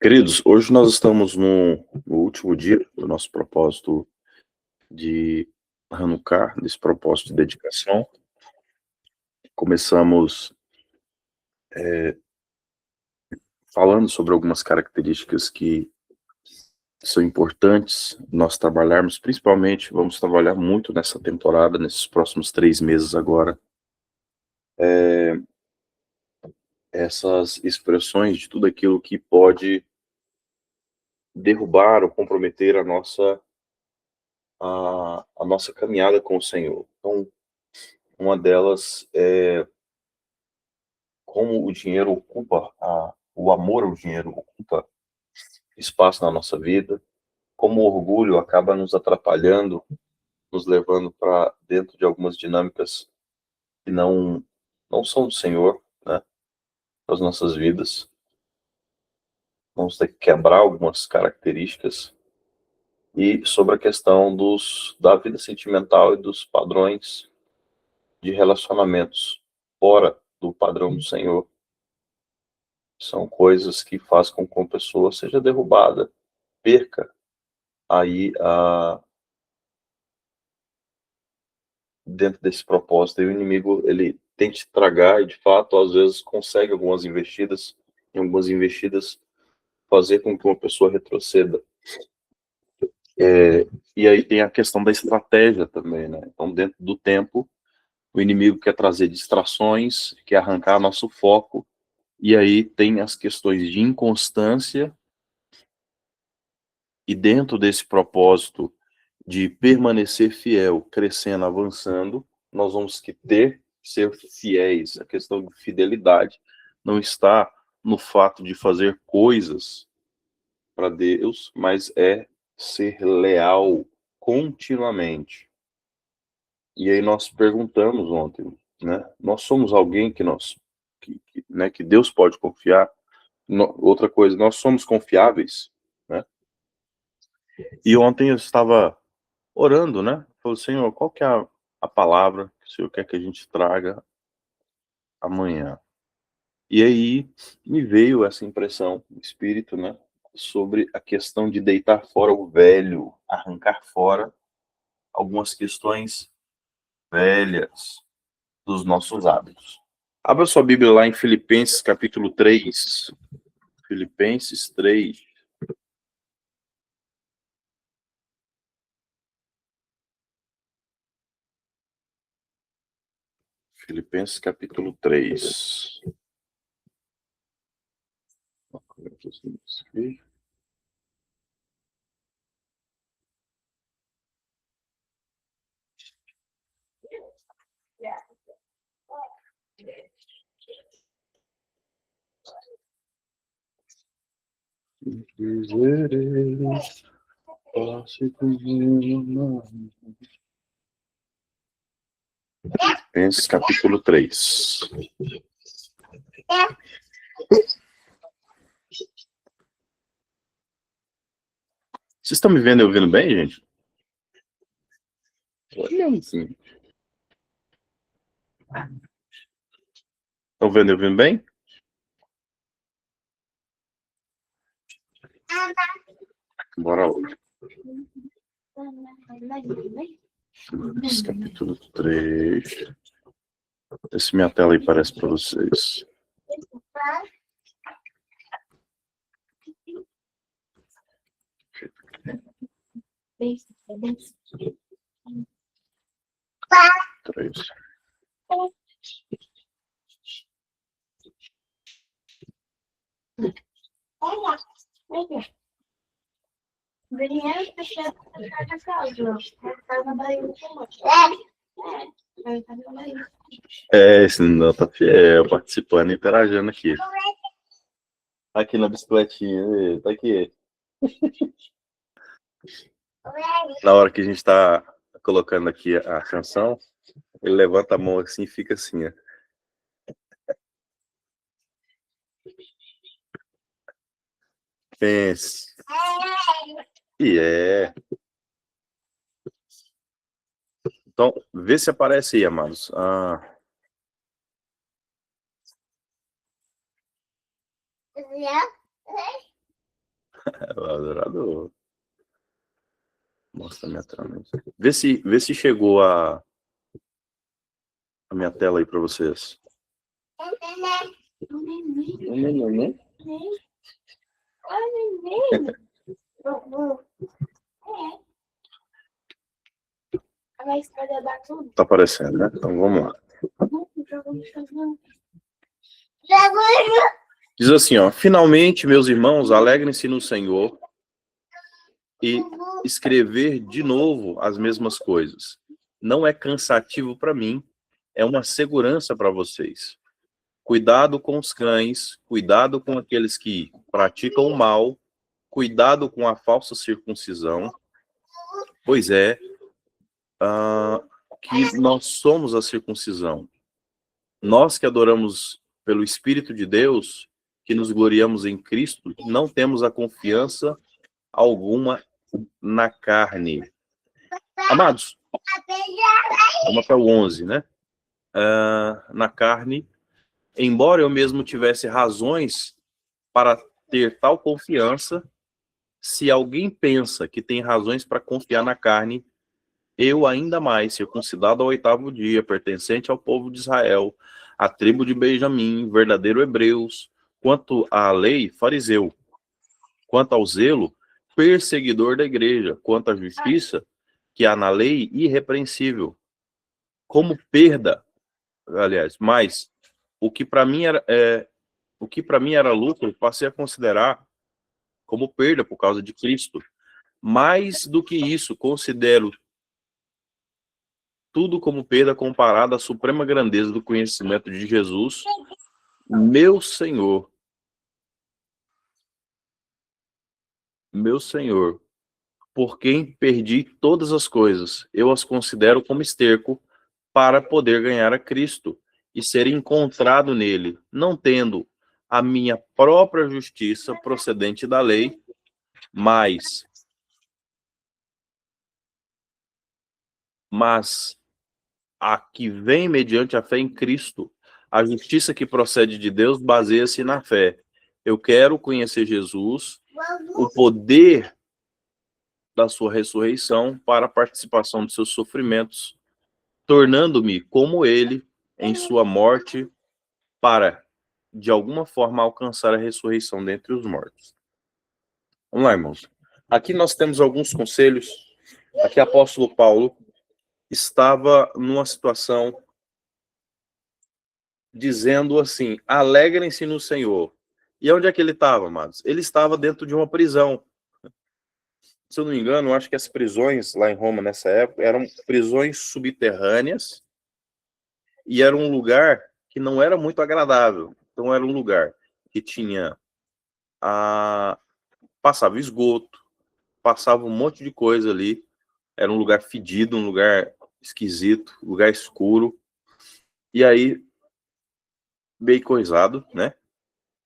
Queridos, hoje nós estamos no último dia do nosso propósito de Hanukkah, desse propósito de dedicação. Começamos falando sobre algumas características que são importantes nós trabalharmos, principalmente vamos trabalhar muito nessa temporada, nesses próximos 3 meses agora, essas expressões de tudo aquilo que pode derrubar ou comprometer a nossa caminhada com o Senhor. Então, uma delas é como o dinheiro ocupa, o amor ao dinheiro ocupa espaço na nossa vida, como o orgulho acaba nos atrapalhando, nos levando para dentro de algumas dinâmicas que não são do Senhor, né, das nossas vidas. Vamos ter que quebrar algumas características. E sobre a questão da vida sentimental e dos padrões de relacionamentos fora do padrão do Senhor, são coisas que fazem com que uma pessoa seja derrubada, perca aí dentro desse propósito. E o inimigo, ele tenta estragar e, de fato, às vezes consegue algumas investidas, fazer com que uma pessoa retroceda. E aí tem a questão da estratégia também, né? Então, dentro do tempo, o inimigo quer trazer distrações, quer arrancar nosso foco, e aí tem as questões de inconstância, e dentro desse propósito de permanecer fiel, crescendo, avançando, nós vamos ser fiéis. A questão de fidelidade não está no fato de fazer coisas para Deus, mas é ser leal continuamente. E aí nós perguntamos ontem, né? Nós somos alguém que Deus pode confiar? Outra coisa, nós somos confiáveis, né? E ontem eu estava orando, né? Falei, Senhor, qual que é a palavra que o Senhor quer que a gente traga amanhã? E aí me veio essa impressão, o Espírito, né? Sobre a questão de deitar fora o velho, arrancar fora algumas questões velhas dos nossos hábitos. Abra sua Bíblia lá em Filipenses capítulo 3. Filipenses 3. Filipenses capítulo 3. Filipenses capítulo 3. Vocês estão me vendo e ouvindo bem, gente? Olha assim. Estão vendo e ouvindo bem? Bora hoje. Capítulo 3. Vê se minha tela aí parece para vocês. Três. Esse não tá fiel, participando e interagindo aqui. Aqui na bicicletinha, tá aqui. Na hora que a gente tá colocando aqui a canção, ele levanta a mão assim e fica assim, ó. Pense. E é. Então, vê se aparece aí, amados. O adorador. Mostra a minha tela. Vê se chegou a minha tela aí para vocês. Tá aparecendo, né? Então vamos lá. Diz assim, ó: finalmente, meus irmãos, alegrem-se no Senhor. E escrever de novo as mesmas coisas não é cansativo para mim, é uma segurança para vocês. Cuidado com os cães, cuidado com aqueles que praticam o mal, cuidado com a falsa circuncisão, pois é que nós somos a circuncisão. Nós que adoramos pelo Espírito de Deus, que nos gloriamos em Cristo, não temos a confiança alguma na carne. Amados, vamos para o 11, né? Na carne, embora eu mesmo tivesse razões para ter tal confiança, se alguém pensa que tem razões para confiar na carne, eu ainda mais, circuncidado ao 8º dia, pertencente ao povo de Israel, à tribo de Benjamim, verdadeiro hebreus, quanto à lei, fariseu, quanto ao zelo, perseguidor da igreja, quanto à justiça, que há na lei, irrepreensível. Como perda, aliás, mas o que para mim era lucro, passei a considerar como perda por causa de Cristo. Mais do que isso, considero tudo como perda comparado à suprema grandeza do conhecimento de Jesus, meu Senhor, por quem perdi todas as coisas. Eu as considero como esterco para poder ganhar a Cristo e ser encontrado nele, não tendo a minha própria justiça procedente da lei, mas a que vem mediante a fé em Cristo. A justiça que procede de Deus baseia-se na fé. Eu quero conhecer Jesus, o poder da sua ressurreição para a participação de seus sofrimentos, tornando-me como ele em sua morte para, de alguma forma, alcançar a ressurreição dentre os mortos. Vamos lá, irmãos. Aqui nós temos alguns conselhos. Aqui o apóstolo Paulo estava numa situação dizendo assim: alegrem-se no Senhor. E onde é que ele estava, amados? Ele estava dentro de uma prisão. Se eu não me engano, eu acho que as prisões lá em Roma nessa época eram prisões subterrâneas e era um lugar que não era muito agradável. Então era um lugar que tinha passava esgoto, passava um monte de coisa ali. Era um lugar fedido, um lugar esquisito, um lugar escuro. E aí, bem coisado, né?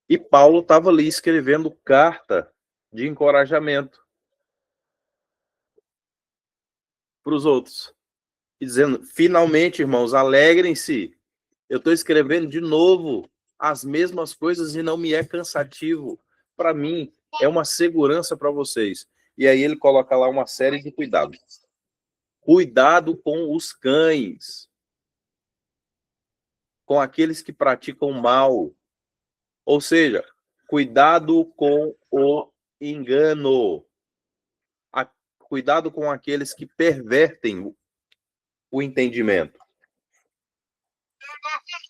E Paulo estava ali escrevendo carta de encorajamento para os outros. E dizendo: finalmente, irmãos, alegrem-se. Eu estou escrevendo de novo as mesmas coisas e não me é cansativo. Para mim, é uma segurança para vocês. E aí ele coloca lá uma série de cuidados. Cuidado com os cães, com aqueles que praticam mal. Ou seja, cuidado com o engano. Cuidado com aqueles que pervertem o entendimento.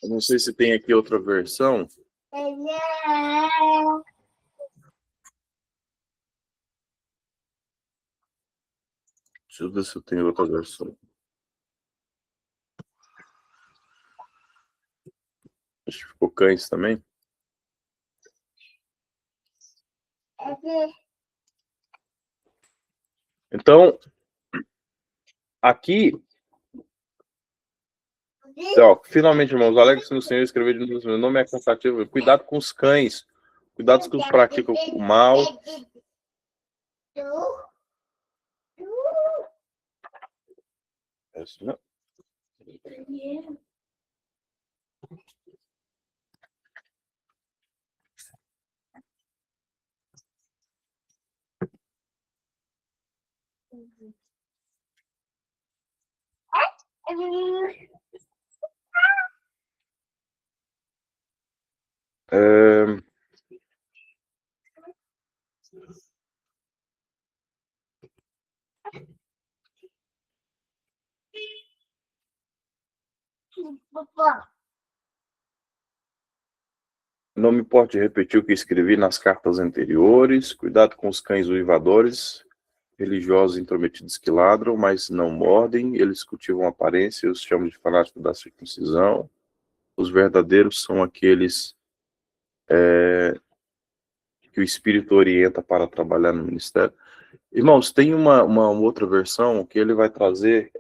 Eu não sei se tem aqui outra versão. Deixa eu ver se eu tenho outra versão. Acho que ficou cães também. Então, aqui, ó, finalmente, irmãos, alegre-se no Senhor, escrever de novo, meu nome é cansativo. Cuidado com os cães, cuidado com os que praticam o mal. Não me importa repetir o que escrevi nas cartas anteriores. Cuidado com os cães uivadores, religiosos intrometidos que ladram, mas não mordem. Eles cultivam aparência, eu os chamo de fanáticos da circuncisão. Os verdadeiros são aqueles que o Espírito orienta para trabalhar no ministério. Irmãos, tem uma outra versão que ele vai trazer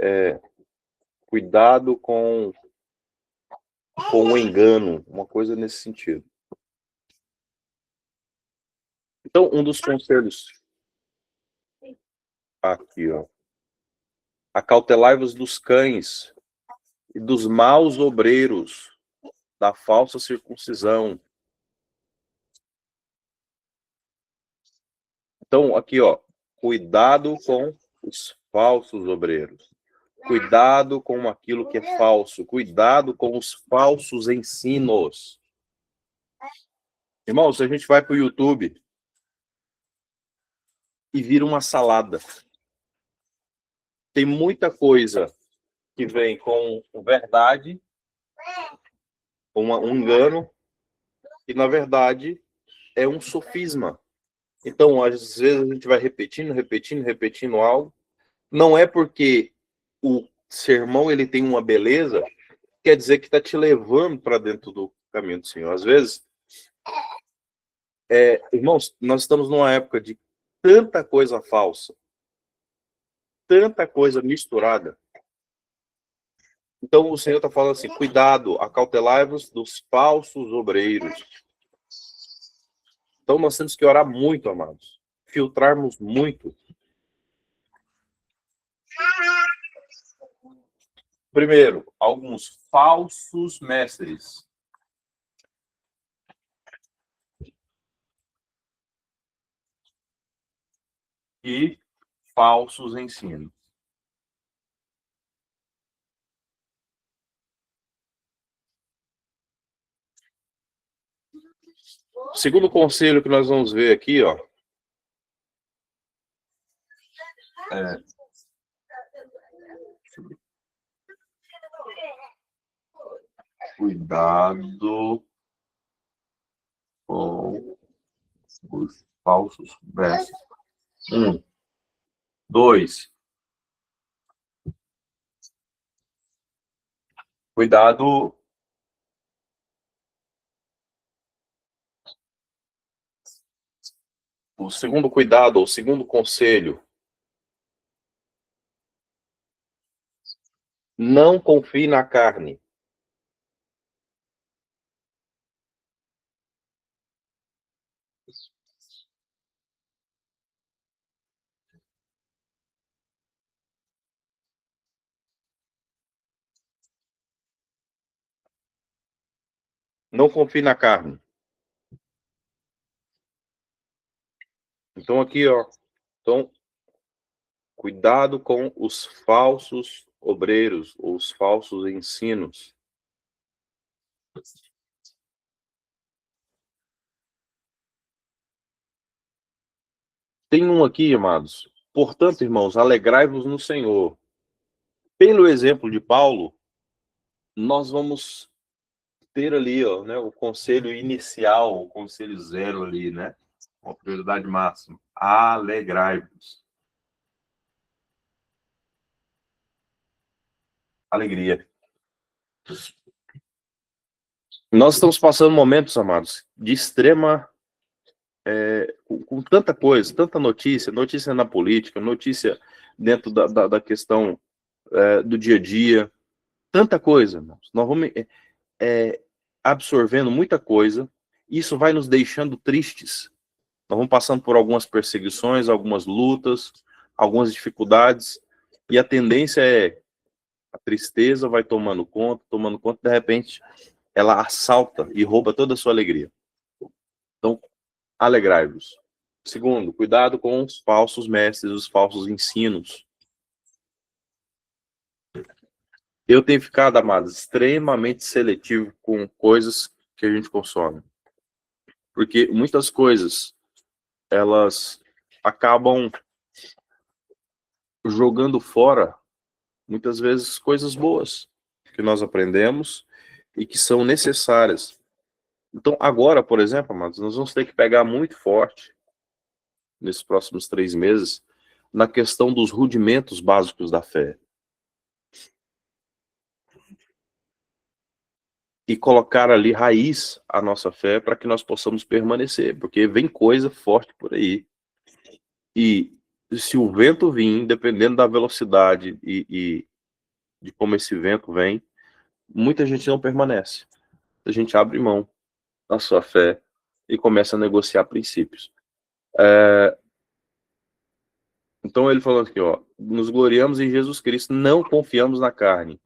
cuidado com o engano, uma coisa nesse sentido. Então, um dos conselhos aqui, ó. Acautelai-vos dos cães e dos maus obreiros da falsa circuncisão. Então, aqui, ó, cuidado com os falsos obreiros. Cuidado com aquilo que é falso. Cuidado com os falsos ensinos. Irmão, se a gente vai para o YouTube e vira uma salada, tem muita coisa que vem com verdade, um engano, e na verdade é um sofisma. Então, às vezes a gente vai repetindo algo. Não é porque o sermão ele tem uma beleza, quer dizer que está te levando para dentro do caminho do Senhor. Às vezes, irmãos, nós estamos numa época de tanta coisa falsa, tanta coisa misturada. Então o Senhor está falando assim, cuidado, acautelai-vos dos falsos obreiros. Então nós temos que orar muito, amados. Filtrarmos muito. Primeiro, alguns falsos mestres. E falsos ensinos. O segundo conselho que nós vamos ver aqui, ó, cuidado com os falsos mestres. 2. Cuidado. O segundo cuidado, o segundo conselho. Não confie na carne. Não confie na carne. Então aqui, ó. Então, cuidado com os falsos obreiros, os falsos ensinos. Tem um aqui, amados. Portanto, irmãos, alegrai-vos no Senhor. Pelo exemplo de Paulo, nós vamos ter ali, ó, né, o conselho inicial, o conselho zero ali, né? Uma prioridade máxima. Alegrai-vos. Alegria. Nós estamos passando momentos, amados, de extrema... com tanta coisa, tanta notícia na política, notícia dentro da questão do dia a dia, tanta coisa, irmãos. Nós vamos absorvendo muita coisa, isso vai nos deixando tristes. Nós vamos passando por algumas perseguições, algumas lutas, algumas dificuldades, e a tendência é a tristeza vai tomando conta, de repente ela assalta e rouba toda a sua alegria. Então, alegrai-vos. Segundo, cuidado com os falsos mestres, os falsos ensinos. Eu tenho ficado, amados, extremamente seletivo com coisas que a gente consome. Porque muitas coisas, elas acabam jogando fora, muitas vezes, coisas boas que nós aprendemos e que são necessárias. Então, agora, por exemplo, amados, nós vamos ter que pegar muito forte, nesses próximos 3 meses, na questão dos rudimentos básicos da fé. E colocar ali raiz à nossa fé para que nós possamos permanecer, porque vem coisa forte por aí. E se o vento vir, dependendo da velocidade e de como esse vento vem, muita gente não permanece. A gente abre mão da sua fé e começa a negociar princípios. Então ele falou aqui, ó, nos gloriamos em Jesus Cristo, não confiamos na carne.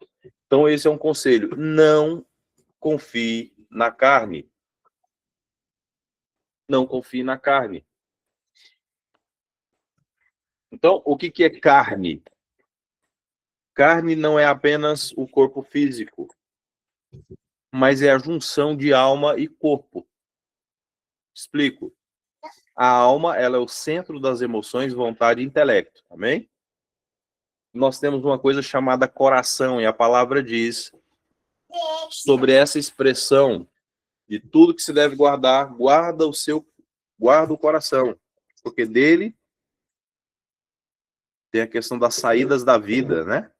Então esse é um conselho, não confie na carne. Não confie na carne. Então, o que é carne? Carne não é apenas o corpo físico, mas é a junção de alma e corpo. Explico. A alma, ela é o centro das emoções, vontade e intelecto, amém? Nós temos uma coisa chamada coração, e a palavra diz sobre essa expressão de tudo que se deve guardar, guarda o coração, porque dele tem a questão das saídas da vida, né?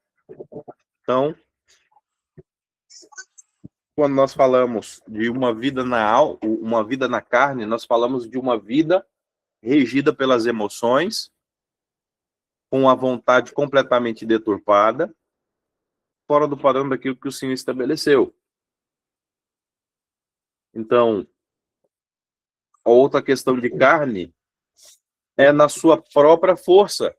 Então, quando nós falamos de uma vida uma vida na carne, nós falamos de uma vida regida pelas emoções, com a vontade completamente deturpada, fora do padrão daquilo que o Senhor estabeleceu. Então, a outra questão de carne é na sua própria força.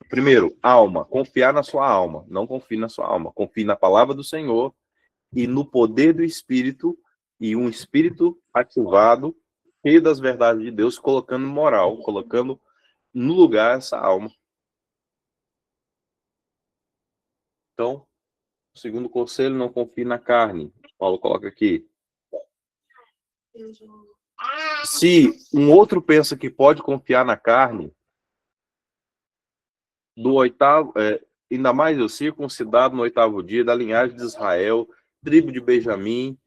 Primeiro, alma. Confiar na sua alma. Não confie na sua alma. Confie na palavra do Senhor e no poder do Espírito, e um Espírito ativado, cheio das verdades de Deus, colocando moral, colocando no lugar essa alma. Então, o segundo conselho, não confie na carne. Paulo coloca aqui. Se um outro pensa que pode confiar na carne, do oitavo, ainda mais eu, circuncidado no 8º dia, da linhagem de Israel, tribo de Benjamim,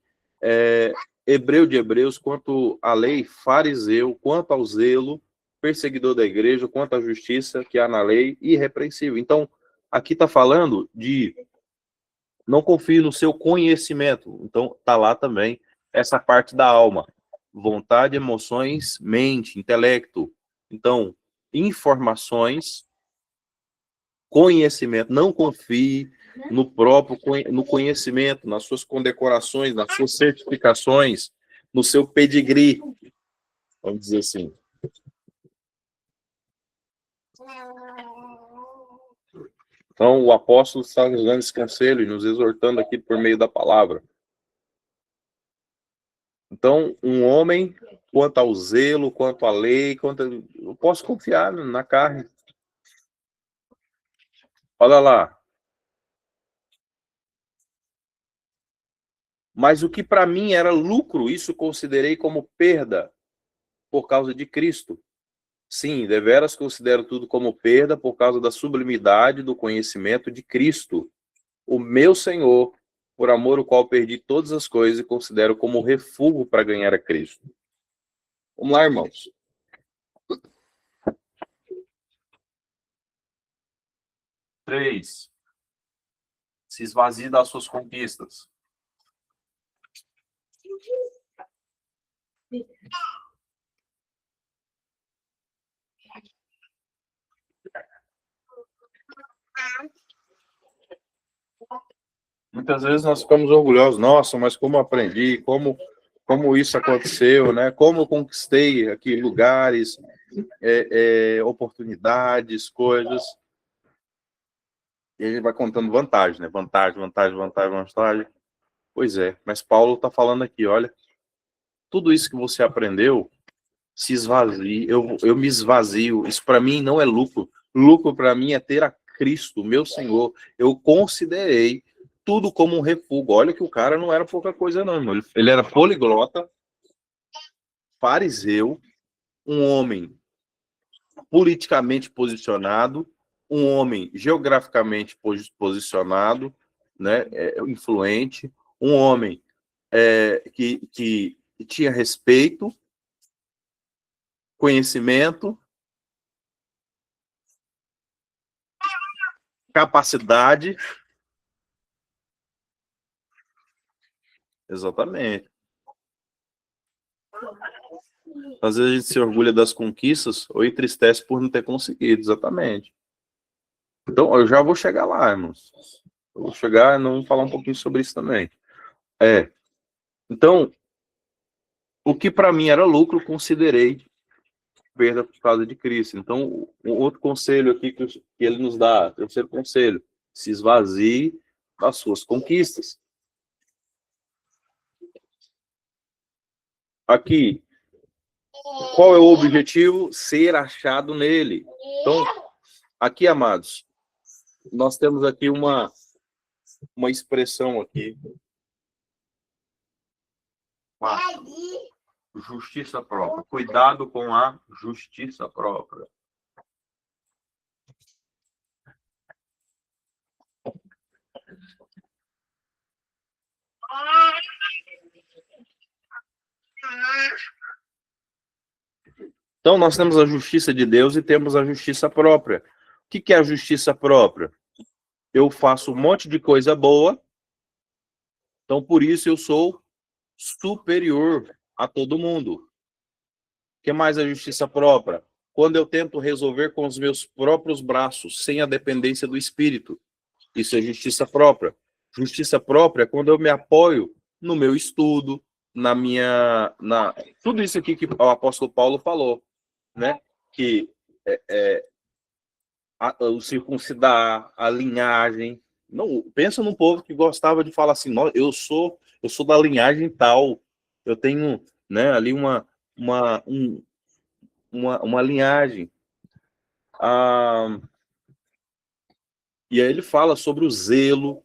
hebreu de hebreus, quanto à lei, fariseu, quanto ao zelo, perseguidor da igreja, quanto à justiça que há na lei, irrepreensível. Então, aqui está falando de não confie no seu conhecimento. Então, está lá também essa parte da alma. Vontade, emoções, mente, intelecto. Então, informações, conhecimento. Não confie no conhecimento, nas suas condecorações, nas suas certificações, no seu pedigree. Vamos dizer assim. Então, o apóstolo está nos dando esse conselho e nos exortando aqui por meio da palavra. Então, um homem, quanto ao zelo, quanto à lei, eu posso confiar na carne. Olha lá. Mas o que para mim era lucro, isso considerei como perda por causa de Cristo. Sim, deveras considero tudo como perda por causa da sublimidade do conhecimento de Cristo, o meu Senhor, por amor o qual perdi todas as coisas e considero como refúgio para ganhar a Cristo. Vamos lá, irmãos. 3. Se esvazie das suas conquistas. Muitas vezes nós ficamos orgulhosos. Nossa, mas como aprendi, como isso aconteceu, né? Como eu conquistei aqui lugares, oportunidades, coisas. E a gente vai contando vantagem, né? Vantagem. Pois é, mas Paulo está falando aqui, olha, tudo isso que você aprendeu, se esvazie, eu me esvazio. Isso para mim não é lucro. Lucro para mim é ter a Cristo, meu Senhor, eu considerei tudo como um refúgio. Olha que o cara não era pouca coisa, não, irmão. Ele era poliglota, fariseu, um homem politicamente posicionado, um homem geograficamente posicionado, né, influente, um homem que tinha respeito, conhecimento, capacidade. Exatamente. Às vezes a gente se orgulha das conquistas ou entristece por não ter conseguido, exatamente. Então, eu já vou chegar lá, irmãos. Eu vou chegar e vamos falar um pouquinho sobre isso também. Então, o que para mim era lucro, considerei perda por causa de Cristo. Então, um outro conselho aqui que ele nos dá, terceiro conselho, se esvazie das suas conquistas. Aqui, qual é o objetivo? Ser achado nele. Então, aqui, amados, nós temos aqui uma expressão aqui. Justiça própria. Cuidado com a justiça própria. Então, nós temos a justiça de Deus e temos a justiça própria. O que é a justiça própria? Eu faço um monte de coisa boa, então por isso eu sou superior a todo mundo. O que mais é justiça própria? Quando eu tento resolver com os meus próprios braços, sem a dependência do Espírito. Isso é justiça própria. Justiça própria é quando eu me apoio no meu estudo, tudo isso aqui que o apóstolo Paulo falou, né? Que o circuncidar, a linhagem. Não, pensa num povo que gostava de falar assim, eu sou da linhagem tal, eu tenho, né, ali uma linhagem. E aí ele fala sobre o zelo,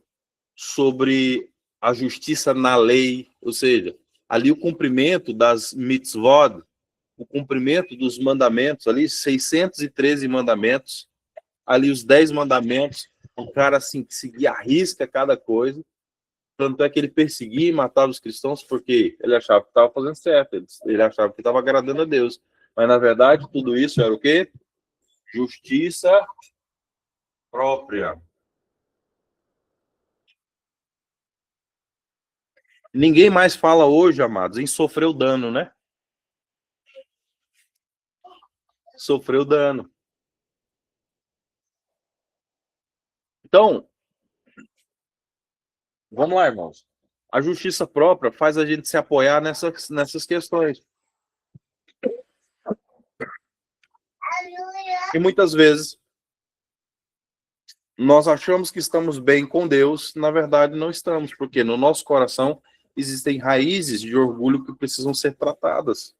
sobre a justiça na lei, ou seja, ali o cumprimento das mitzvot, o cumprimento dos mandamentos, ali 613 mandamentos, ali os 10 mandamentos, o cara assim, seguia à risca cada coisa, tanto é que ele perseguia e matava os cristãos porque ele achava que estava fazendo certo, ele achava que estava agradando a Deus, mas na verdade tudo isso era o quê? Justiça própria. Ninguém mais fala hoje, amados, em sofrer o dano, né? Sofreu dano. Então, vamos lá, irmãos. A justiça própria faz a gente se apoiar nessas questões. E muitas vezes nós achamos que estamos bem com Deus, na verdade não estamos, porque no nosso coração existem raízes de orgulho que precisam ser tratadas.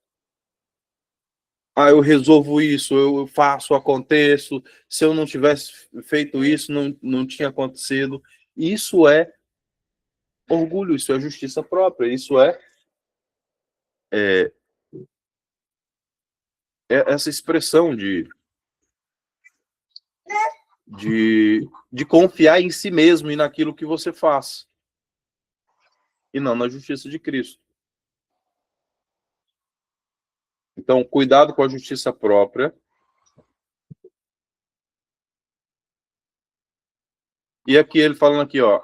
Eu resolvo isso, eu faço, aconteço. Se eu não tivesse feito isso, não tinha acontecido. Isso é orgulho, isso é justiça própria, isso é essa expressão de confiar em si mesmo e naquilo que você faz, e não na justiça de Cristo. Então, cuidado com a justiça própria. E aqui ele falando aqui, ó,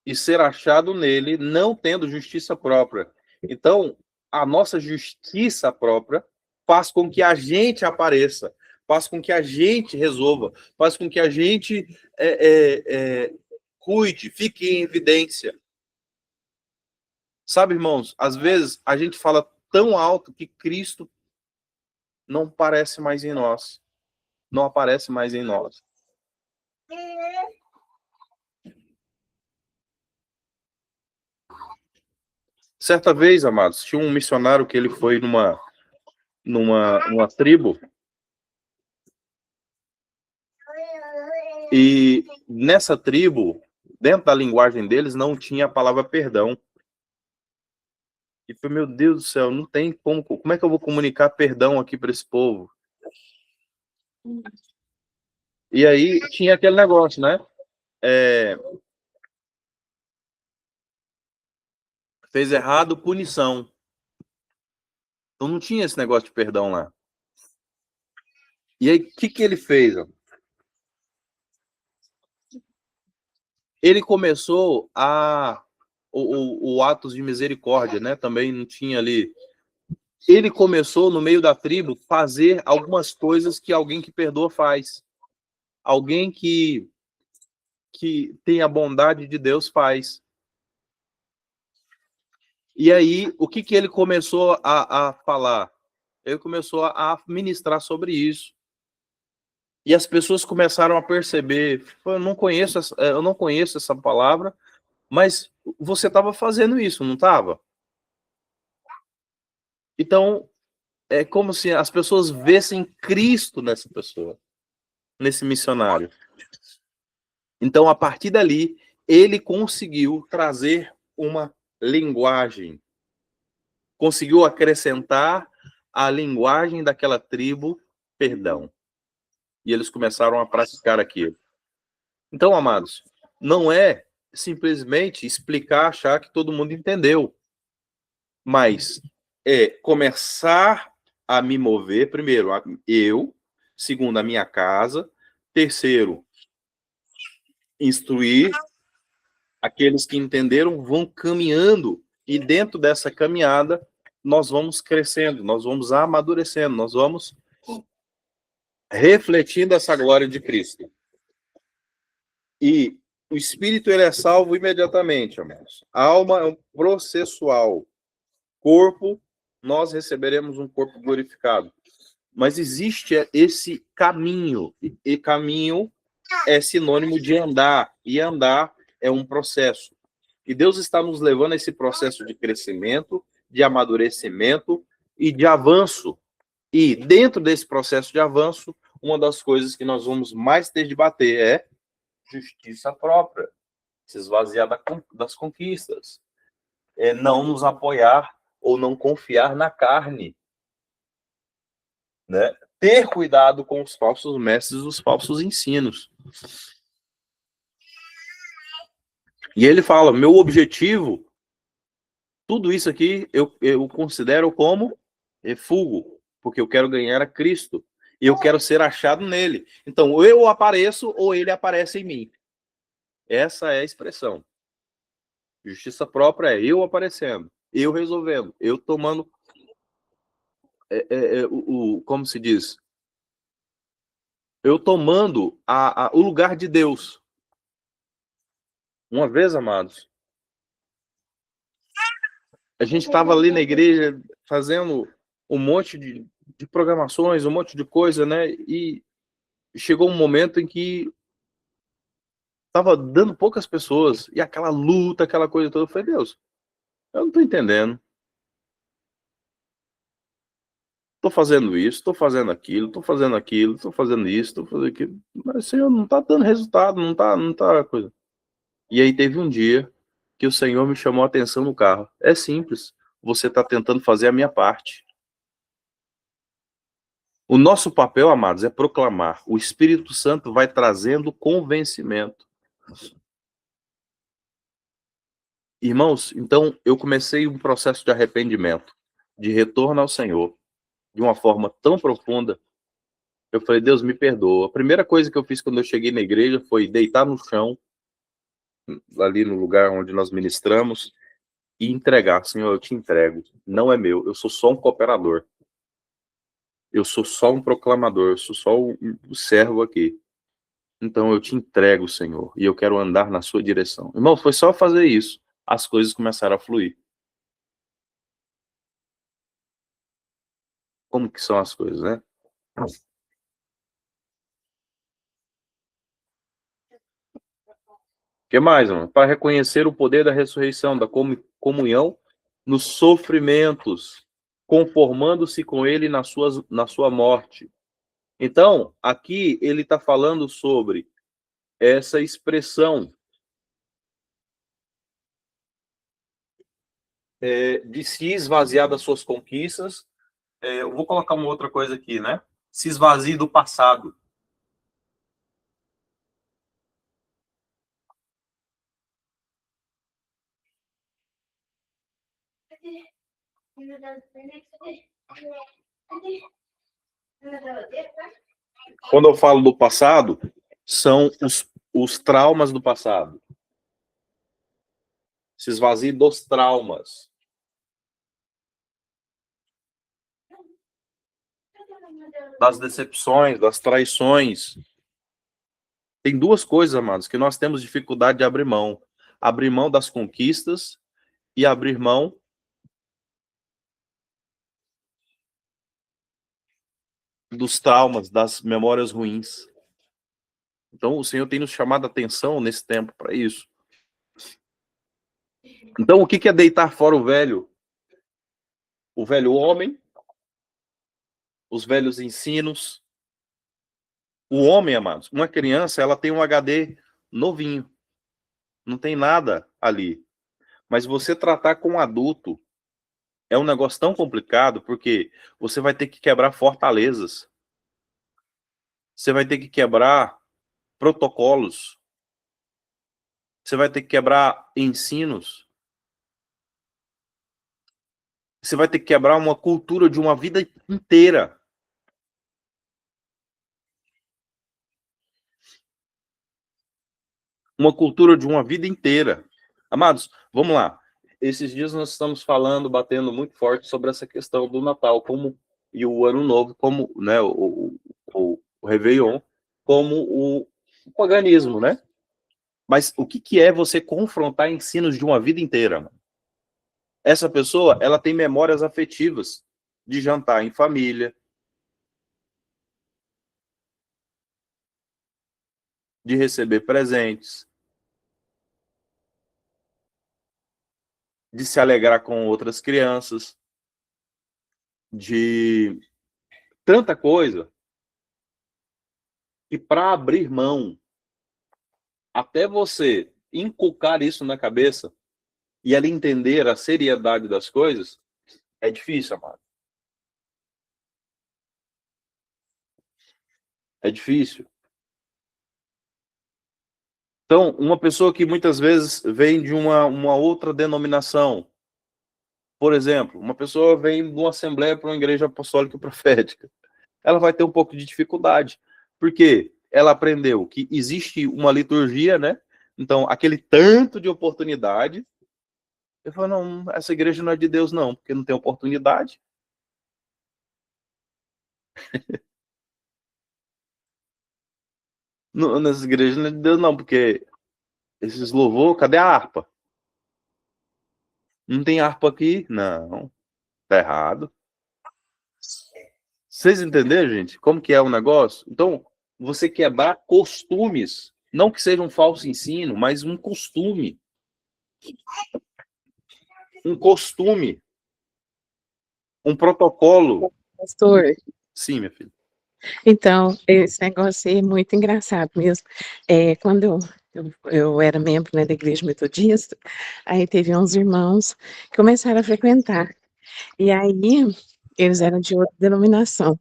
e ser achado nele, não tendo justiça própria. Então, a nossa justiça própria faz com que a gente apareça, faz com que a gente resolva, faz com que a gente cuide, fique em evidência. Sabe, irmãos, às vezes a gente fala tão alto que Cristo não parece mais em nós, não aparece mais em nós. Certa vez, amados, tinha um missionário que ele foi numa tribo E nessa tribo, dentro da linguagem deles, não tinha a palavra perdão. E foi, meu Deus do céu, não tem como é que eu vou comunicar perdão aqui para esse povo? E aí tinha aquele negócio, né? Fez errado, punição. Então não tinha esse negócio de perdão lá. E aí, o que ele fez? Ele começou o atos de misericórdia, né? Também não tinha ali. Ele começou, no meio da tribo, fazer algumas coisas que alguém que perdoa faz. Alguém que tem a bondade de Deus faz. E aí, o que ele começou a falar? Ele começou a ministrar sobre isso. E as pessoas começaram a perceber, eu não conheço essa palavra, mas você estava fazendo isso, não estava? Então, é como se as pessoas vissem Cristo nessa pessoa, nesse missionário. Então, a partir dali, ele conseguiu trazer uma linguagem, conseguiu acrescentar à linguagem daquela tribo perdão. E eles começaram a praticar aquilo. Então, amados, não é simplesmente explicar, achar que todo mundo entendeu, mas é começar a me mover, primeiro, eu, segundo, a minha casa, terceiro, instruir, aqueles que entenderam vão caminhando, e dentro dessa caminhada, nós vamos crescendo, nós vamos amadurecendo, nós vamos refletindo essa glória de Cristo. E o espírito, ele é salvo imediatamente, amados. A alma é um processual. Corpo, nós receberemos um corpo glorificado. Mas existe esse caminho, e caminho é sinônimo de andar, e andar é um processo. E Deus está nos levando a esse processo de crescimento, de amadurecimento e de avanço. E dentro desse processo de avanço, uma das coisas que nós vamos mais ter de bater é justiça própria, se esvaziar das conquistas, é não nos apoiar ou não confiar na carne, né? Ter cuidado com os falsos mestres, os falsos ensinos. E ele fala, meu objetivo, tudo isso aqui eu considero como refúgio, porque eu quero ganhar a Cristo, e eu quero ser achado nele. Então, ou eu apareço, ou ele aparece em mim. Essa é a expressão. Justiça própria é eu aparecendo, eu resolvendo, eu tomando, como se diz? Eu tomando o lugar de Deus. Uma vez, amados, a gente estava ali na igreja fazendo um monte de programações, um monte de coisa, né? E chegou um momento em que estava dando poucas pessoas, e aquela luta, aquela coisa toda. Eu falei, Deus, eu não estou entendendo. Estou fazendo isso, estou fazendo aquilo, estou fazendo aquilo, estou fazendo isso, estou fazendo aquilo. Mas, Senhor, não está dando resultado, não tá coisa. E aí teve um dia que o Senhor me chamou a atenção no carro. É simples, você está tentando fazer a minha parte. O nosso papel, amados, é proclamar. O Espírito Santo vai trazendo convencimento. Irmãos, então eu comecei um processo de arrependimento, de retorno ao Senhor, de uma forma tão profunda. Eu falei, Deus, me perdoa. A primeira coisa que eu fiz quando eu cheguei na igreja foi deitar no chão, ali no lugar onde nós ministramos, e entregar. Senhor, eu te entrego. Não é meu, eu sou só um cooperador. Eu sou só um proclamador, eu sou só um servo aqui. Então eu te entrego, Senhor, e eu quero andar na sua direção. Irmão, foi só fazer isso, as coisas começaram a fluir. Como que são as coisas, né? O que mais, irmão? Para reconhecer o poder da ressurreição, da comunhão nos sofrimentos, conformando-se com ele na sua morte. Então, aqui ele está falando sobre essa expressão de se esvaziar das suas conquistas. Eu vou colocar uma outra coisa aqui, né? Se esvazie do passado. Quando eu falo do passado, são os traumas do passado. Se esvazie dos traumas. Das decepções, das traições. Tem duas coisas, amados, que nós temos dificuldade de abrir mão. Abrir mão das conquistas e abrir mão dos traumas, das memórias ruins. Então, o Senhor tem nos chamado a atenção nesse tempo para isso. Então, o que é deitar fora o velho? O velho homem, os velhos ensinos. O homem, amados, uma criança, ela tem um HD novinho. Não tem nada ali. Mas você tratar com um adulto é um negócio tão complicado, porque você vai ter que quebrar fortalezas. Você vai ter que quebrar protocolos. Você vai ter que quebrar ensinos. Você vai ter que quebrar uma cultura de uma vida inteira. Uma cultura de uma vida inteira. Amados, vamos lá. Esses dias nós estamos falando, batendo muito forte sobre essa questão do Natal e o Ano Novo, como, né, o Réveillon, como o paganismo, né? Mas o que é você confrontar ensinos de uma vida inteira? Mano? Essa pessoa, ela tem memórias afetivas de jantar em família, de receber presentes, de se alegrar com outras crianças, de tanta coisa. E para abrir mão, até você inculcar isso na cabeça e ela entender a seriedade das coisas, é difícil, amado. É difícil. Então, uma pessoa que muitas vezes vem de uma outra denominação, por exemplo, uma pessoa vem de uma assembleia para uma igreja apostólica e profética, ela vai ter um pouco de dificuldade, porque ela aprendeu que existe uma liturgia, né? Então, aquele tanto de oportunidade, eu falo, não, essa igreja não é de Deus, não, porque não tem oportunidade. Nessas igrejas não é de Deus, não, porque esses louvor, cadê a harpa? Não tem harpa aqui? Não, tá errado. Vocês entenderam, gente? Como que é o negócio? Então, você quebrar costumes, não que seja um falso ensino, mas um costume. Um costume. Um protocolo. Pastor, Sim, minha filha. então, esse negócio aí é muito engraçado mesmo. Quando eu era membro, né, da Igreja Metodista, aí teve uns irmãos que começaram a frequentar. E aí, eles eram de outra denominação.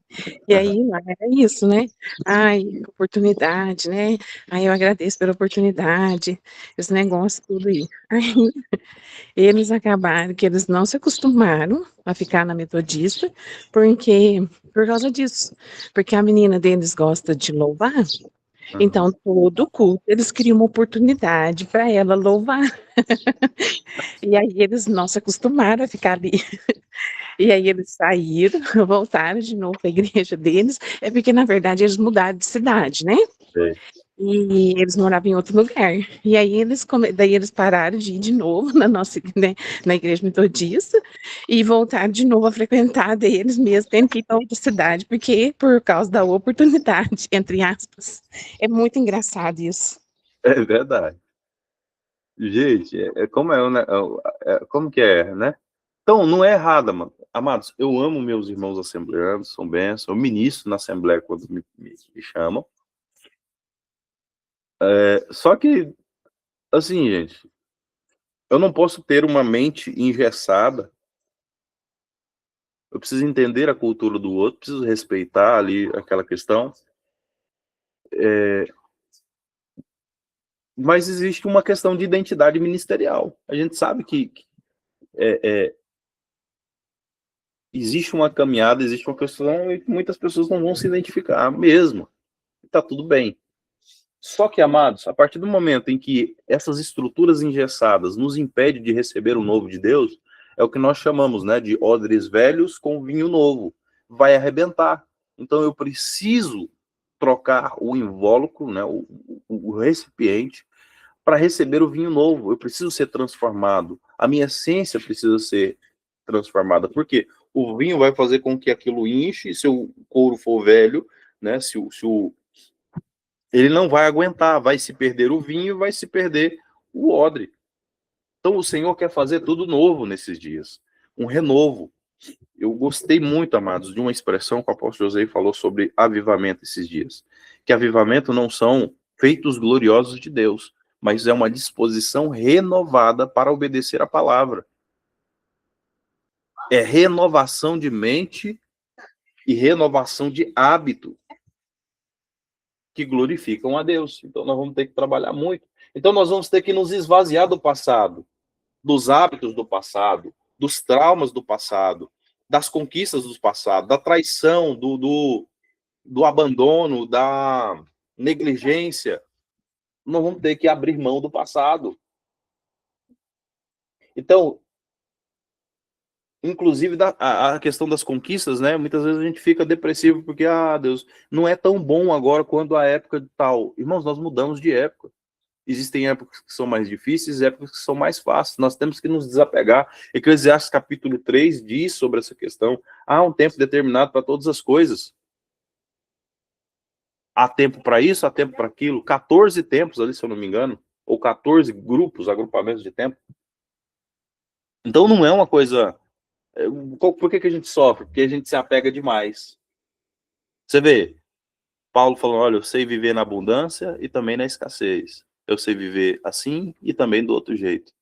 E aí, lá era isso, né? Ai, oportunidade, né? Aí eu agradeço pela oportunidade, esse negócio tudo aí. Aí, eles acabaram que eles não se acostumaram a ficar na Metodista, porque por causa disso. Porque a menina deles gosta de louvar, então todo culto eles criam uma oportunidade para ela louvar. E aí eles não se acostumaram a ficar ali. E aí eles saíram, voltaram de novo para a igreja deles, é porque na verdade eles mudaram de cidade, né? Sei. E eles moravam em outro lugar. E aí daí eles pararam de ir de novo na nossa, né, na igreja metodista e voltaram de novo a frequentar deles mesmo, tendo que ir para outra cidade, porque por causa da oportunidade, entre aspas. É muito engraçado isso. É verdade. Gente, como né? Como que é, né? Então, não é errado, mano. Amados, eu amo meus irmãos assembleanos, são bênçãos, eu ministro na assembleia quando me chamam. Só que, assim, gente, eu não posso ter uma mente engessada. Eu preciso entender a cultura do outro, preciso respeitar ali aquela questão. Mas existe uma questão de identidade ministerial. A gente sabe que existe uma caminhada, existe uma questão e muitas pessoas não vão se identificar mesmo. Está tudo bem. Só que, amados, a partir do momento em que essas estruturas engessadas nos impedem de receber o novo de Deus, é o que nós chamamos, né, de odres velhos com vinho novo. Vai arrebentar. Então eu preciso trocar o invólucro, né, o recipiente, para receber o vinho novo. Eu preciso ser transformado. A minha essência precisa ser transformada. Por quê? O vinho vai fazer com que aquilo enche, se o couro for velho, né, ele não vai aguentar, vai se perder o vinho, vai se perder o odre. Então o Senhor quer fazer tudo novo nesses dias, um renovo. Eu gostei muito, amados, de uma expressão que o apóstolo José falou sobre avivamento esses dias, que avivamento não são feitos gloriosos de Deus, mas é uma disposição renovada para obedecer a palavra. É renovação de mente e renovação de hábito que glorificam a Deus. Então nós vamos ter que trabalhar muito. Então nós vamos ter que nos esvaziar do passado, dos hábitos do passado, dos traumas do passado, das conquistas do passado, da traição, do abandono, da negligência. Nós vamos ter que abrir mão do passado. Então, inclusive a questão das conquistas, né? Muitas vezes a gente fica depressivo porque, Deus, não é tão bom agora quanto a época de tal. Irmãos, nós mudamos de época. Existem épocas que são mais difíceis, épocas que são mais fáceis. Nós temos que nos desapegar. Eclesiastes capítulo 3 diz sobre essa questão. Há um tempo determinado para todas as coisas. Há tempo para isso, há tempo para aquilo. 14 tempos ali, se eu não me engano. Ou 14 grupos, agrupamentos de tempo. Então não é uma coisa... Por que a gente sofre? Porque a gente se apega demais. Você vê, Paulo falando, olha, eu sei viver na abundância e também na escassez. Eu sei viver assim e também do outro jeito.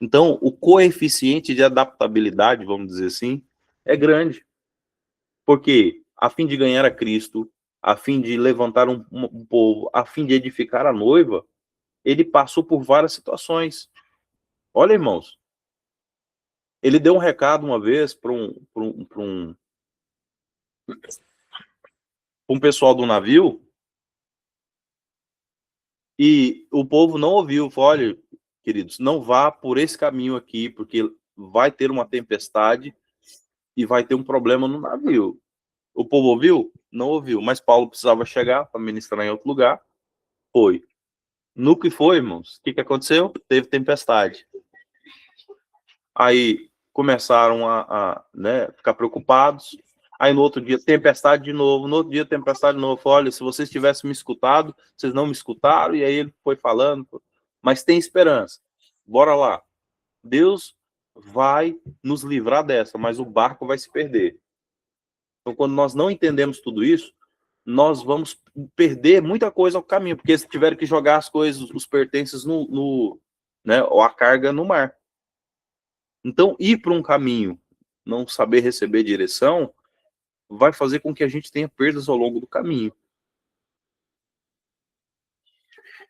Então, o coeficiente de adaptabilidade, vamos dizer assim, é grande. Porque, a fim de ganhar a Cristo, a fim de levantar um povo, a fim de edificar a noiva, ele passou por várias situações. Olha, irmãos, ele deu um recado uma vez para um pessoal do navio, e o povo não ouviu. Falou, olha, queridos, não vá por esse caminho aqui, porque vai ter uma tempestade e vai ter um problema no navio. O povo ouviu? Não ouviu, mas Paulo precisava chegar para ministrar em outro lugar. Foi. No que foi, irmãos? O que aconteceu? Teve tempestade. Aí começaram né, ficar preocupados. Aí no outro dia, tempestade de novo. No outro dia, tempestade de novo. Olha, se vocês tivessem me escutado, vocês não me escutaram. E aí ele foi falando. Mas tem esperança. Bora lá. Deus vai nos livrar dessa, mas o barco vai se perder. Então, quando nós não entendemos tudo isso, nós vamos perder muita coisa ao caminho, porque se tiveram que jogar as coisas, os pertences né, ou a carga no mar. Então, ir para um caminho, não saber receber direção, vai fazer com que a gente tenha perdas ao longo do caminho.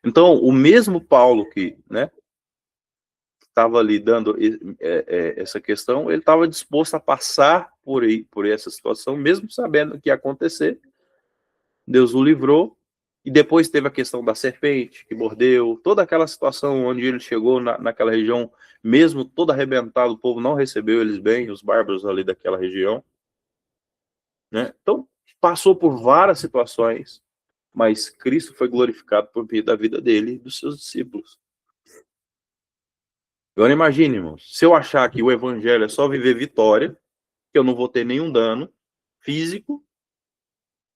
Então, o mesmo Paulo que, né, estava ali dando essa questão, ele estava disposto a passar por essa situação, mesmo sabendo o que ia acontecer. Deus o livrou. E depois teve a questão da serpente que mordeu, toda aquela situação onde ele chegou naquela região, mesmo todo arrebentado, o povo não recebeu eles bem, os bárbaros ali daquela região, né? Então, passou por várias situações, mas Cristo foi glorificado por meio da vida dele e dos seus discípulos. Agora imagine, irmãos, se eu achar que o evangelho é só viver vitória, que eu não vou ter nenhum dano físico,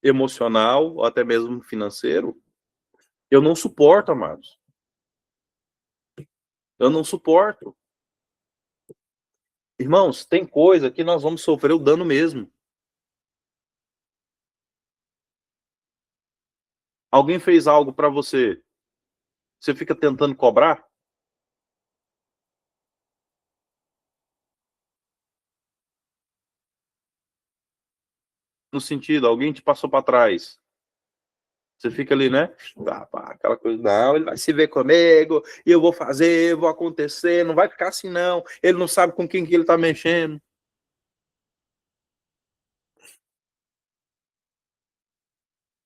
emocional ou até mesmo financeiro, eu não suporto, amados. Eu não suporto. Irmãos, tem coisa que nós vamos sofrer o dano mesmo. Alguém fez algo para você, Você fica tentando cobrar? No sentido, alguém te passou para trás. Você fica ali, né? Aquela coisa, não, ele vai se ver comigo, e eu vou fazer, vou acontecer, não vai ficar assim, não. Ele não sabe com quem que ele tá mexendo.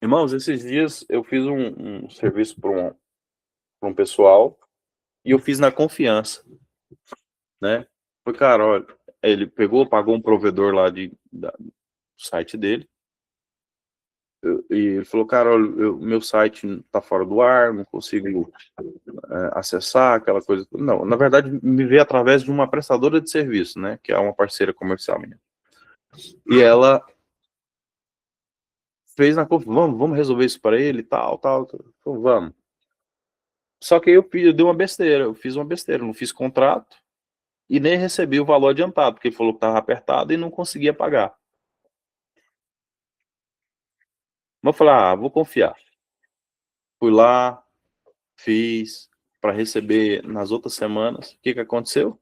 Irmãos, esses dias eu fiz um serviço para um pessoal e eu fiz na confiança, né? Foi, cara, olha, ele pegou, pagou um provedor lá do site dele, e ele falou, cara, olha, meu site tá fora do ar, não consigo acessar aquela coisa. Não, na verdade, me veio através de uma prestadora de serviço, né? Que é uma parceira comercial minha. E ela fez na confiança, vamos resolver isso para ele, tal, tal. Então, vamos. Só que aí eu dei uma besteira, eu fiz uma besteira, não fiz contrato e nem recebi o valor adiantado, porque ele falou que estava apertado e não conseguia pagar. Mas eu falei, vou confiar. Fui lá, fiz para receber nas outras semanas. O que que aconteceu?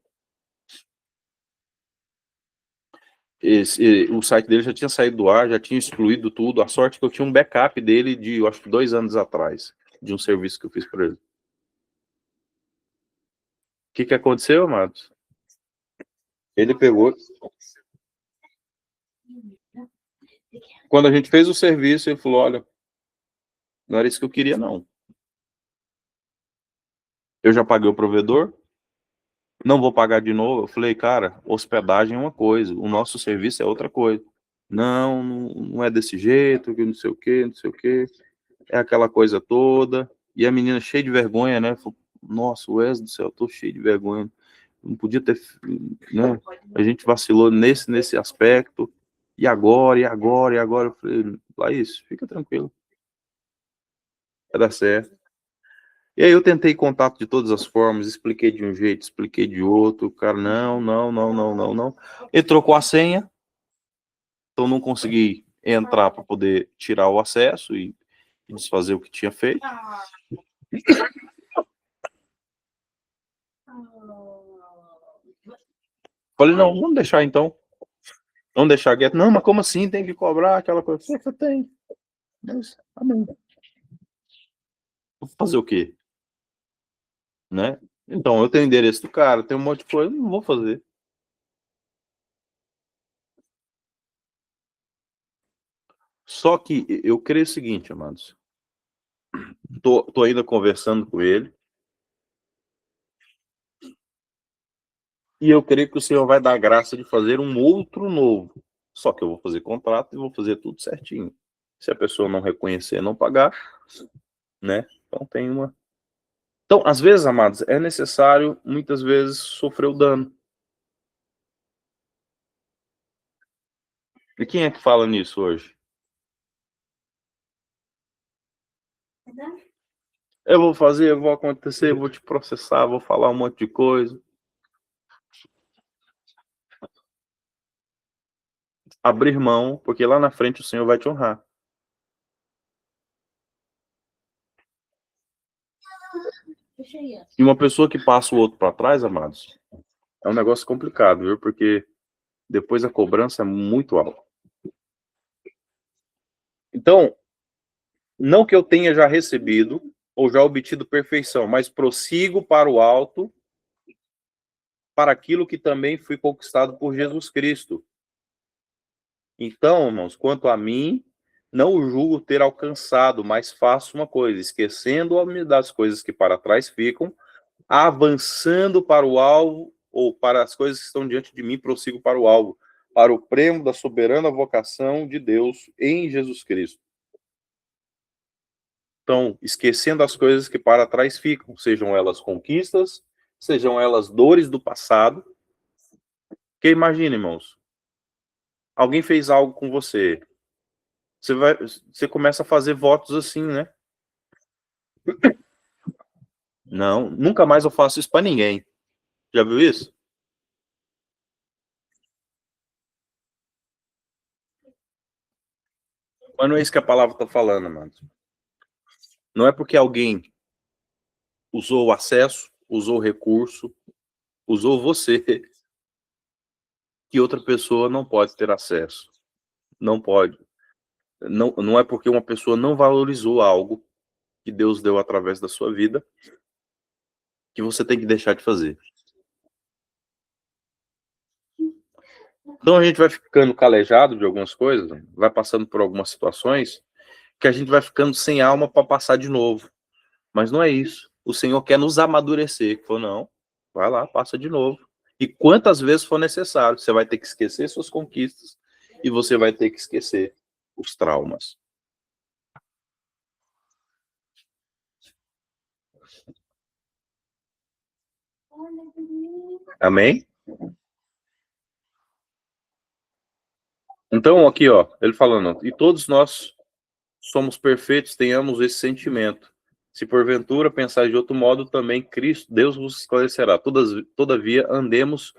O site dele já tinha saído do ar, já tinha excluído tudo. A sorte é que eu tinha um backup dele de, eu acho que 2 anos atrás, de um serviço que eu fiz para ele. O que que aconteceu, amados? Ele pegou. Quando a gente fez o serviço, ele falou: olha, não era isso que eu queria, não. Eu já paguei o provedor, não vou pagar de novo. Eu falei, cara, hospedagem é uma coisa, o nosso serviço é outra coisa. Não, não é desse jeito, que não sei o que, não sei o que. É aquela coisa toda. E a menina cheia de vergonha, né? Falou, nossa, Wesley do céu, eu tô cheio de vergonha. Não podia ter, né? A gente vacilou nesse aspecto. E agora, e agora, e agora? Eu falei, Laís, fica tranquilo, vai dar certo. E aí eu tentei contato de todas as formas, expliquei de um jeito, expliquei de outro. O cara, não, não, não, não, não, não. Ele trocou a senha, então não consegui entrar para poder tirar o acesso e desfazer o que tinha feito. Falei, não, vamos deixar então. Vamos deixar quieto. Não, mas como assim? Tem que cobrar aquela coisa. Você tem. Mas, amém. Vou fazer o quê? Né? Então, eu tenho o endereço do cara, tem um monte de coisa, não vou fazer. Só que eu creio o seguinte, amados. Tô ainda conversando com ele. E eu creio que o Senhor vai dar a graça de fazer um outro novo. Só que eu vou fazer contrato e vou fazer tudo certinho. Se a pessoa não reconhecer, não pagar, né? Então tem uma. Então, às vezes, amados, é necessário, muitas vezes, sofrer o dano. E quem é que fala nisso hoje? Eu vou fazer, eu vou acontecer, eu vou te processar, vou falar um monte de coisa. Abrir mão, porque lá na frente o Senhor vai te honrar. E uma pessoa que passa o outro para trás, amados, é um negócio complicado, viu? Porque depois a cobrança é muito alta. Então, não que eu tenha já recebido ou já obtido perfeição, mas prossigo para o alto, para aquilo que também fui conquistado por Jesus Cristo. Então, irmãos, quanto a mim, não julgo ter alcançado, mas faço uma coisa, esquecendo-me das coisas que para trás ficam, avançando para o alvo, ou para as coisas que estão diante de mim, prossigo para o alvo, para o prêmio da soberana vocação de Deus em Jesus Cristo. Então, esquecendo as coisas que para trás ficam, sejam elas conquistas, sejam elas dores do passado. Porque imagine, irmãos, alguém fez algo com você, você começa a fazer votos assim, né? Não, nunca mais eu faço isso para ninguém. Já viu isso? Mas não é isso que a palavra está falando, mano. Não é porque alguém usou o acesso, usou o recurso, usou você, que outra pessoa não pode ter acesso. Não pode. Não é porque uma pessoa não valorizou algo que Deus deu através da sua vida que você tem que deixar de fazer. Então a gente vai ficando calejado de algumas coisas, vai passando por algumas situações que a gente vai ficando sem alma para passar de novo. Mas não é isso. O Senhor quer nos amadurecer. Falou, não, vai lá, passa de novo. E quantas vezes for necessário, você vai ter que esquecer suas conquistas e você vai ter que esquecer os traumas. Amém? Então, aqui, ó, ele falando, e todos nós somos perfeitos, tenhamos esse sentimento. Se porventura pensar de outro modo, também Cristo, Deus vos esclarecerá. Todavia, andemos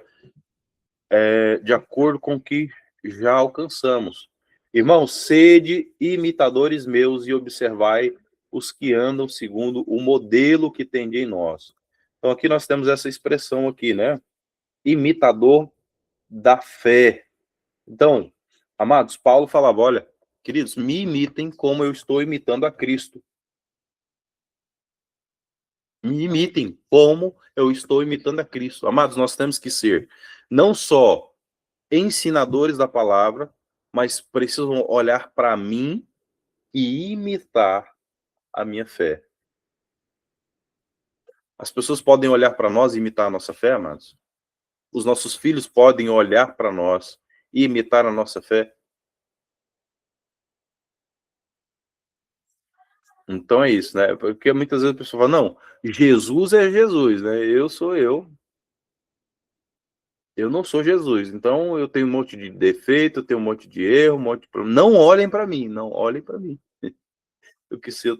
de acordo com o que já alcançamos. Irmãos, sede imitadores meus e observai os que andam segundo o modelo que tem em nós. Então, aqui nós temos essa expressão aqui, né? Imitador da fé. Então, amados, Paulo falava, olha, queridos, me imitem como eu estou imitando a Cristo. Me imitem como eu estou imitando a Cristo. Amados, nós temos que ser não só ensinadores da palavra, mas precisam olhar para mim e imitar a minha fé. As pessoas podem olhar para nós e imitar a nossa fé, amados? Os nossos filhos podem olhar para nós e imitar a nossa fé? Então é isso, né? Porque muitas vezes a pessoa fala, não, Jesus é Jesus, né? Eu sou eu. Eu não sou Jesus. Então eu tenho um monte de defeito, eu tenho um monte de erro, um monte de problema. Não olhem para mim, não olhem para mim. O que você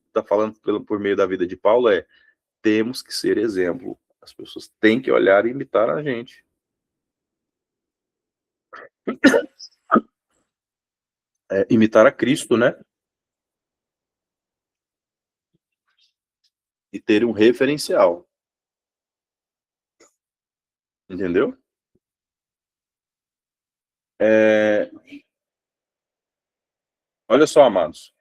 está falando por meio da vida de Paulo é temos que ser exemplo. As pessoas têm que olhar e imitar a gente. Imitar a Cristo, né? E ter um referencial. Entendeu? Olha só, amados.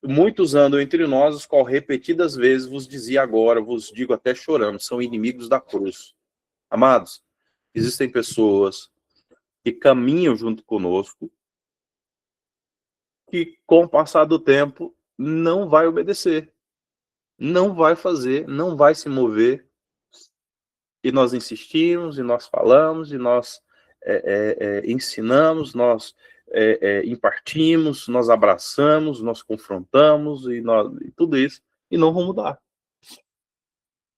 Muitos andam entre nós, os qual repetidas vezes vos dizia agora, vos digo até chorando, são inimigos da cruz. Amados, existem pessoas que caminham junto conosco, que com o passar do tempo não vai obedecer, não vai fazer, não vai se mover. E nós insistimos, e nós falamos, e nós ensinamos, nós impartimos, nós abraçamos, nós confrontamos, e tudo isso, e não vão mudar.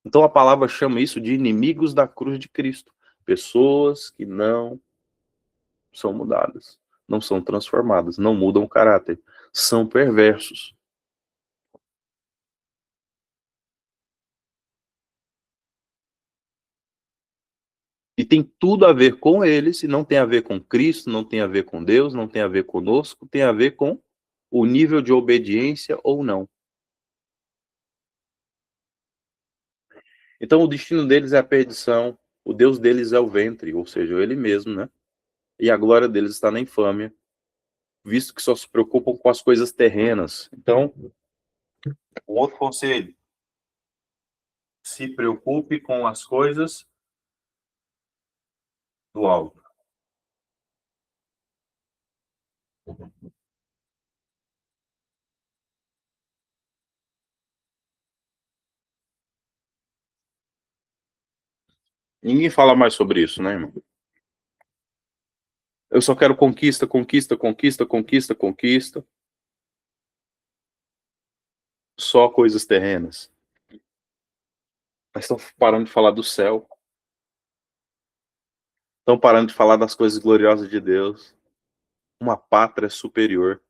Então a palavra chama isso de inimigos da cruz de Cristo. Pessoas que não são mudadas, não são transformadas, não mudam o caráter, são perversos. E tem tudo a ver com eles, e não tem a ver com Cristo, não tem a ver com Deus, não tem a ver conosco, tem a ver com o nível de obediência ou não. Então o destino deles é a perdição, o Deus deles é o ventre, ou seja, ele mesmo, né? E a glória deles está na infâmia, visto que só se preocupam com as coisas terrenas. Então, o outro conselho, se preocupe com as coisas do alto. Ninguém fala mais sobre isso, né, irmão? Eu só quero conquista, conquista, conquista, conquista, conquista. Só coisas terrenas. Mas estão parando de falar do céu. Estão parando de falar das coisas gloriosas de Deus. Uma pátria superior.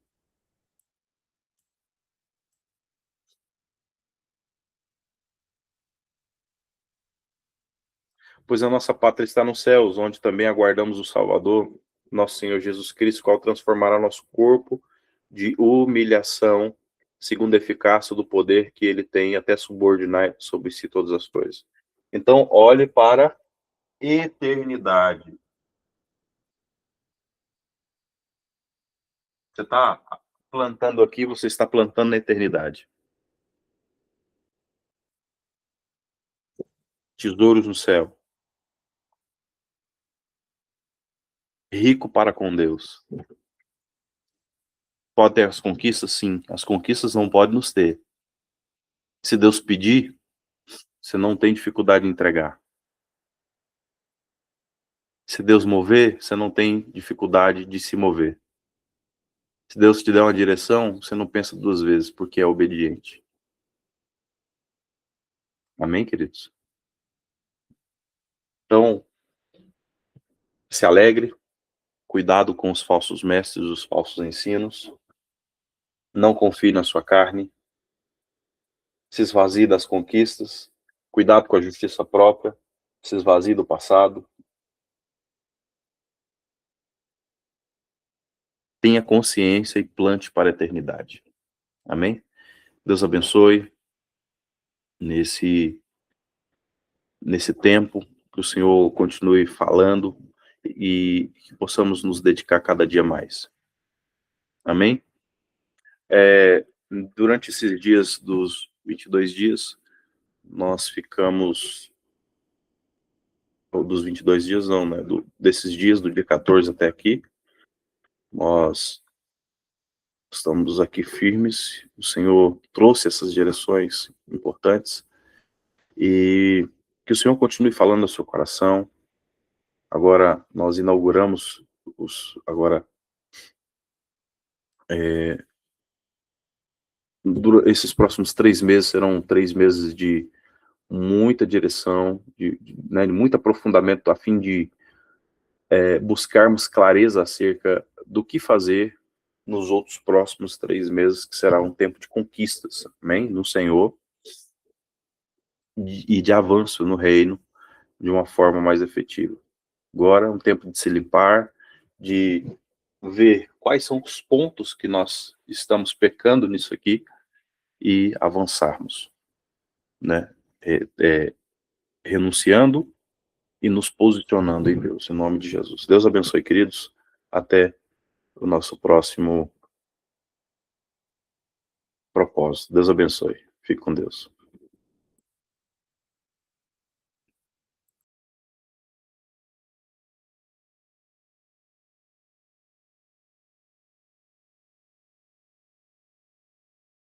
Pois a nossa pátria está nos céus, onde também aguardamos o Salvador, nosso Senhor Jesus Cristo, qual transformará nosso corpo de humilhação segundo a eficácia do poder que ele tem até subordinar sobre si todas as coisas. Então, olhe para a eternidade. Você está plantando aqui, você está plantando na eternidade. Tesouros no céu. Rico para com Deus. Pode ter as conquistas? Sim. As conquistas não podem nos ter. Se Deus pedir, você não tem dificuldade em entregar. Se Deus mover, você não tem dificuldade de se mover. Se Deus te der uma direção, você não pensa duas vezes, porque é obediente. Amém, queridos? Então, se alegre, cuidado com os falsos mestres, os falsos ensinos. Não confie na sua carne. Se esvazie das conquistas. Cuidado com a justiça própria. Se esvazie do passado. Tenha consciência e plante para a eternidade. Amém? Deus abençoe nesse tempo, que o Senhor continue falando e que possamos nos dedicar cada dia mais. Amém? Durante esses dias dos 22 dias, nós ficamos, ou dos 22 dias não, né? Desses dias, do dia 14 até aqui, nós estamos aqui firmes. O Senhor trouxe essas direções importantes e que o Senhor continue falando no seu coração. Agora nós inauguramos esses próximos 3 meses serão 3 meses de muita direção, né, de muito aprofundamento, a fim de buscarmos clareza acerca do que fazer nos outros próximos 3 meses, que será um tempo de conquistas, amém? No Senhor, e de avanço no reino, de uma forma mais efetiva. Agora é um tempo de se limpar, de ver quais são os pontos que nós estamos pecando nisso aqui e avançarmos, né? Renunciando e nos posicionando em Deus, em nome de Jesus. Deus abençoe, queridos. Até o nosso próximo propósito. Deus abençoe. Fique com Deus.